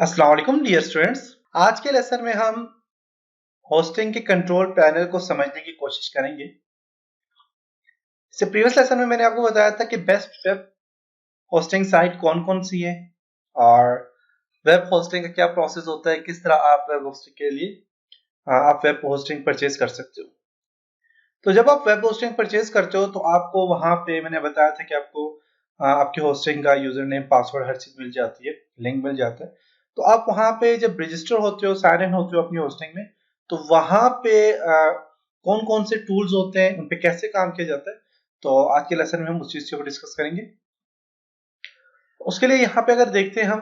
अस्सलाम वालेकुम dear students. आज के लेसन में हम होस्टिंग के कंट्रोल पैनल को समझने की कोशिश करेंगे। इससे प्रीवियस लेसन में मैंने आपको बताया था कि बेस्ट वेब होस्टिंग साइट कौन-कौन सी है और वेब होस्टिंग का क्या प्रोसेस होता है, किस तरह आप वेब होस्टिंग के लिए आप वेब होस्टिंग परचेज कर सकते हो। तो जब आप वेब होस्टिंग परचेज करते हो तो आपको वहां पे मैंने बताया था कि आपको आपके होस्टिंग का यूजर नेम, पासवर्ड, हर चीज मिल जाती है, लिंक मिल जाता है। तो आप वहां पे जब रजिस्टर होते हो, साइन इन होते हो अपनी होस्टिंग में, तो वहां पे कौन कौन से टूल्स होते हैं, उन पे कैसे काम किया जाता है, तो आज के लेसन में हम उस चीज के ऊपर डिस्कस करेंगे। उसके लिए यहाँ पे अगर देखते हैं हम,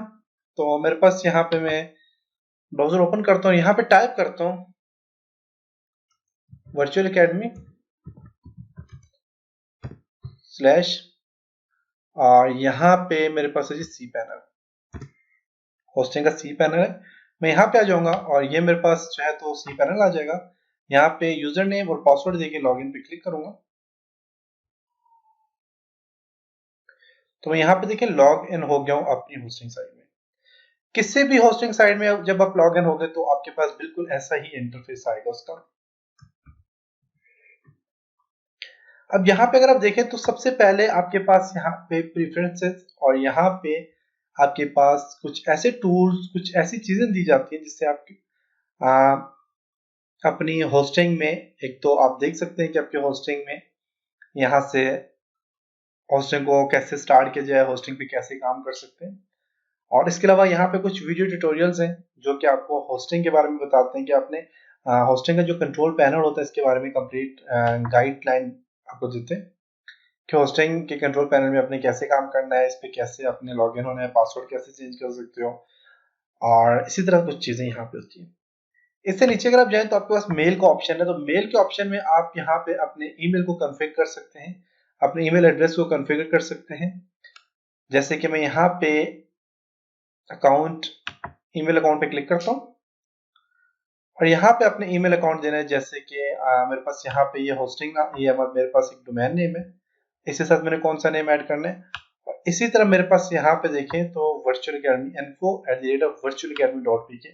तो मेरे पास यहाँ पे मैं ब्राउजर ओपन करता हूँ, यहाँ पे टाइप करता हूँ वर्चुअल अकेडमी स्लैश, और यहाँ पे मेरे पास है जी सी पैनल, होस्टिंग का सी पैनल है। मैं यहाँ पे आ जाऊंगा और ये मेरे पास जो है तो सी पैनल आ जाएगा। यहाँ पे यूजर नेम और पासवर्ड देके लॉगिन पे क्लिक करूंगा, तो मैं यहाँ पे देखिए लॉग इन हो गया हूँ अपनी होस्टिंग साइट में। किसी भी होस्टिंग साइट में जब आप लॉग इन हो गए तो आपके पास बिल्कुल ऐसा ही इंटरफेस आएगा उसका। अब यहाँ पे अगर आप देखें तो सबसे पहले आपके पास यहाँ पे प्रेफरेंसेस, और यहाँ पे आपके पास कुछ ऐसे टूल्स, कुछ ऐसी चीजें दी जाती है जिससे आप अपनी होस्टिंग में, एक तो आप देख सकते हैं कि आपके होस्टिंग में यहाँ से होस्टिंग को कैसे स्टार्ट किया जाए, होस्टिंग पे कैसे काम कर सकते हैं। और इसके अलावा यहाँ पे कुछ वीडियो ट्यूटोरियल्स हैं जो कि आपको होस्टिंग के बारे में बताते हैं कि आपने होस्टिंग का जो कंट्रोल पैनल होता है इसके बारे में कंप्लीट गाइडलाइन आपको देते हैं कि होस्टिंग के कंट्रोल पैनल में आपने कैसे काम करना है, इस पे कैसे अपने लॉगिन होना है, पासवर्ड कैसे चेंज कर सकते हो, और इसी तरह कुछ चीजें यहाँ पे होती हैं। इससे नीचे अगर आप जाएं तो आपके पास मेल का ऑप्शन है, तो मेल के ऑप्शन में आप यहाँ पे अपने ईमेल को कॉन्फ़िगर कर सकते हैं, अपने ईमेल एड्रेस को कॉन्फ़िगर कर सकते हैं। जैसे कि मैं यहाँ पे अकाउंट, ईमेल अकाउंट पे क्लिक करता हूँ और यहाँ पे अपने ईमेल अकाउंट देना है। जैसे कि मेरे पास यहाँ पे ये होस्टिंग ना, ये मेरे पास एक डोमेन नेम है, इसके साथ मैंने कौन सा नेम ऐड करना है। और इसी तरह मेरे पास यहाँ पे देखें तो वर्चुअल अकेडमी info@virtualaacademy.pk,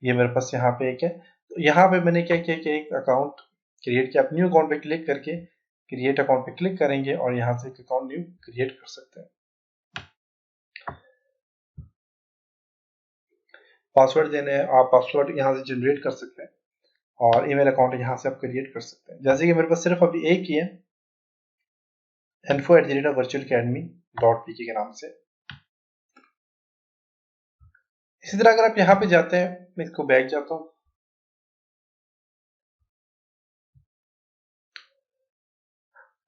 ये मेरे पास यहाँ पे एक है। तो यहाँ पे मैंने क्या किया कि एक अकाउंट क्रिएट किया। न्यू अकाउंट पे क्लिक करके क्रिएट अकाउंट पे क्लिक करेंगे और यहाँ से एक अकाउंट न्यू क्रिएट कर सकते हैं। पासवर्ड देने हैं, आप पासवर्ड यहाँ से जनरेट कर सकते हैं और ईमेल अकाउंट यहाँ से आप क्रिएट कर सकते हैं। जैसे कि मेरे पास सिर्फ अभी एक ही है, info@virtualacademy.pk के नाम से। इसी तरह अगर आप यहाँ पे जाते हैं, मैं इसको बैक जाता हूँ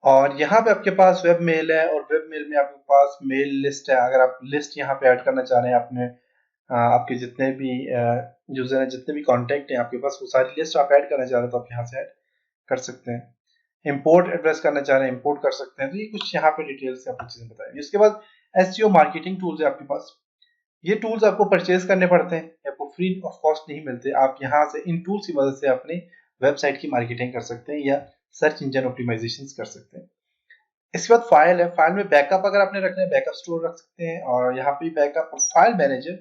और यहाँ पे आपके पास वेब मेल है और वेब मेल में आपके पास मेल लिस्ट है। अगर आप लिस्ट यहाँ पे ऐड करना चाह रहे हैं अपने आपके जितने भी यूजर हैं, जितने भी कॉन्टेक्ट हैं आपके पास, वो सारी लिस्ट आप ऐड करना चाह रहे हैं तो आप यहाँ से ऐड कर सकते हैं। इंपोर्ट एड्रेस करना चाह रहे हैं, इंपोर्ट कर सकते हैं। तो ये कुछ यहाँ पे डिटेल से आपको चीजें बताएंगे। उसके बाद एसईओ मार्केटिंग टूल्स है आपके पास। ये टूल्स आपको परचेज करने पड़ते हैं, आपको फ्री ऑफ कॉस्ट नहीं मिलते। आप यहाँ से इन टूल्स की मदद से अपनी वेबसाइट की मार्केटिंग कर सकते हैं या सर्च इंजन ऑप्टिमाइजेशन कर सकते हैं। इसके बाद फाइल है, फाइल में बैकअप अगर आपने रखना है बैकअप स्टोर रख सकते हैं। और यहाँ पे backup file manager,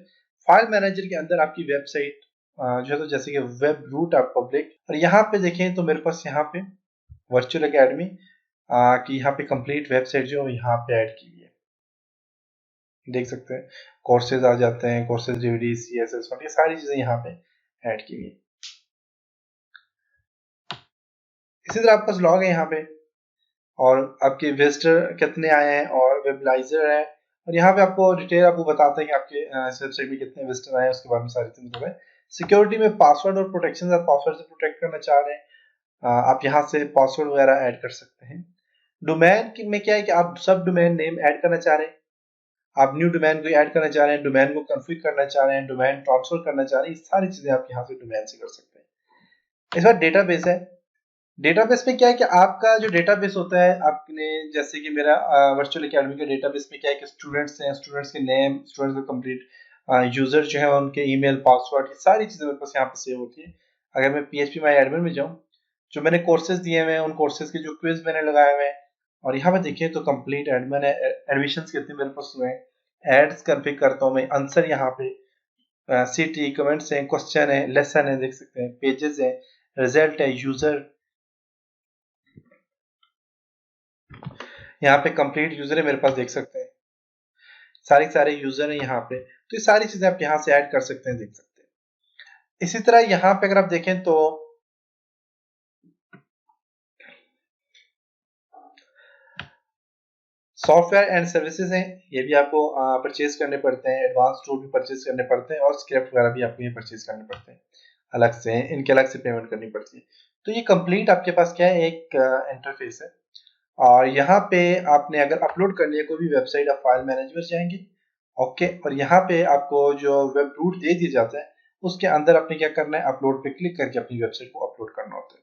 file manager के अंदर आपकी वेबसाइट जो है, तो जैसे कि वेब रूट आप पब्लिक, और यहाँ पे देखें तो मेरे पास यहाँ पे वर्चुअल अकेडमी की यहाँ पे कंप्लीट वेबसाइट जो यहाँ पे ऐड की हुई है, देख सकते हैं। कोर्सेज आ जाते हैं, कोर्सेज डीवीडी, सीएसएस, ये सारी चीजें यहाँ पे ऐड की हुई है। इसी तरह आपके पास लॉग है यहाँ पे, और आपके विजिटर कितने आए हैं और वेबलाइजर है, और यहाँ पे आपको डिटेल आपको बताता है कि आपके इस वेबसाइट में कितने विजिटर आए हैं, उसके बारे में सारी चीजें बताएं। सिक्योरिटी में पासवर्ड और प्रोटेक्शन, आप पासवर्ड से प्रोटेक्ट करना चाह रहे हैं, आप यहाँ से पासवर्ड वगैरह ऐड कर सकते हैं। डोमेन में क्या है कि आप सब डोमेन नेम ऐड करना चाह रहे हैं, आप न्यू डोमेन को ऐड करना चाह रहे हैं, डोमेन को कॉन्फ़िगर करना चाह रहे हैं, डोमेन ट्रांसफर करना चाह रहे हैं, ये सारी चीजें आप यहाँ से डोमेन से कर सकते हैं। इस बार डेटाबेस है। डेटाबेस में क्या है कि आपका जो डेटाबेस होता है, आपने जैसे कि मेरा वर्चुअल एकेडमी के डेटाबेस में क्या है कि स्टूडेंट्स हैं, स्टूडेंट्स के नेम, स्टूडेंट्स का कंप्लीट यूजर जो है उनके ईमेल, पासवर्ड, ये सारी चीजें मेरे पास यहाँ पे सेव होती है। अगर मैं PHP माई एडमिन में जाऊँ, जो मैंने कोर्सेज दिए हुए हैं, उन कोर्सेज के जो क्विज मैंने लगाए हुए हैं, और यहाँ पे देखिए तो कंप्लीट एडमिन है, एडमिशन कितने मेरे पास हुए हैं, एड्स कॉन्फ़िगर करता हूँ मैं, आंसर यहाँ पे सिटी, कमेंट्स हैं, क्वेश्चन है, लेसन है, देख सकते हैं, पेजेस है, रिजल्ट है, यूजर, यहाँ पे कंप्लीट यूजर है मेरे पास, देख सकते हैं सारे यूजर है यहाँ पे। तो ये सारी चीजें आप यहाँ से ऐड कर सकते हैं, देख सकते हैं। इसी तरह यहाँ पे अगर आप देखें तो सॉफ्टवेयर एंड सर्विसेज हैं, ये भी आपको परचेज करने पड़ते हैं, एडवांस टूल भी परचेज करने पड़ते हैं और स्क्रिप्ट वगैरह भी आपको ये परचेज करने पड़ते हैं अलग से, इनके अलग से पेमेंट करनी पड़ती है। तो ये कंप्लीट आपके पास क्या है, एक इंटरफेस है। और यहाँ पे आपने अगर अपलोड करनी है कोई भी वेबसाइट, आप फाइल मैनेजर जाएंगे, ओके, और यहाँ पे आपको जो वेब रूट दे दिया जाता है उसके अंदर आपने क्या करना है, अपलोड पे क्लिक करके अपनी वेबसाइट को अपलोड करना होता है।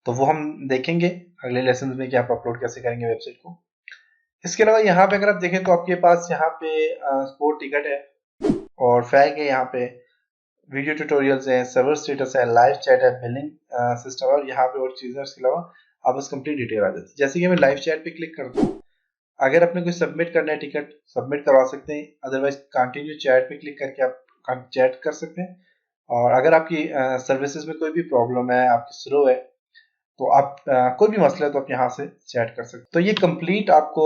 तो वो हम देखेंगे अगले लेसन में कि आप अपलोड कैसे करेंगे वेबसाइट को। इसके अलावा यहाँ पे अगर आप देखें तो आपके पास यहाँ पे स्पोर्ट टिकट है और फैग है, यहाँ पे वीडियो ट्यूटोरियल्स हैं, सर्वर स्टेटस है, लाइव चैट है, बिलिंग सिस्टम और यहाँ पे और चीज़ें। इसके अलावा आप बस कंप्लीट डिटेल आ जाती है। जैसे कि मैं लाइव चैट पे क्लिक करता हूँ, अगर आपने कोई सबमिट करना है टिकट, सबमिट करवा सकते हैं, अदरवाइज कंटिन्यू चैट पे क्लिक करके आप चैट कर सकते हैं। और अगर आपकी सर्विसेज में कोई भी प्रॉब्लम है, आपकी स्लो है, तो आप कोई भी मसला है तो आप यहाँ से चैट कर सकते हैं। तो ये कंप्लीट आपको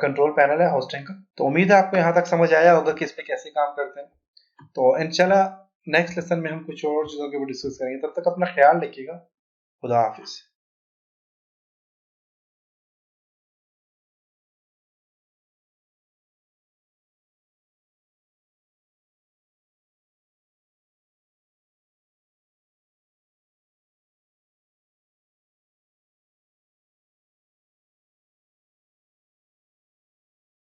कंट्रोल पैनल है होस्टिंग का। तो उम्मीद है आपको यहाँ तक समझ आया होगा कि इस पे कैसे काम करते हैं। तो इंशाल्लाह नेक्स्ट लेसन में हम कुछ और चीज़ों के ऊपर डिस्कस करेंगे। तब तक अपना ख्याल रखिएगा। खुदा हाफिज।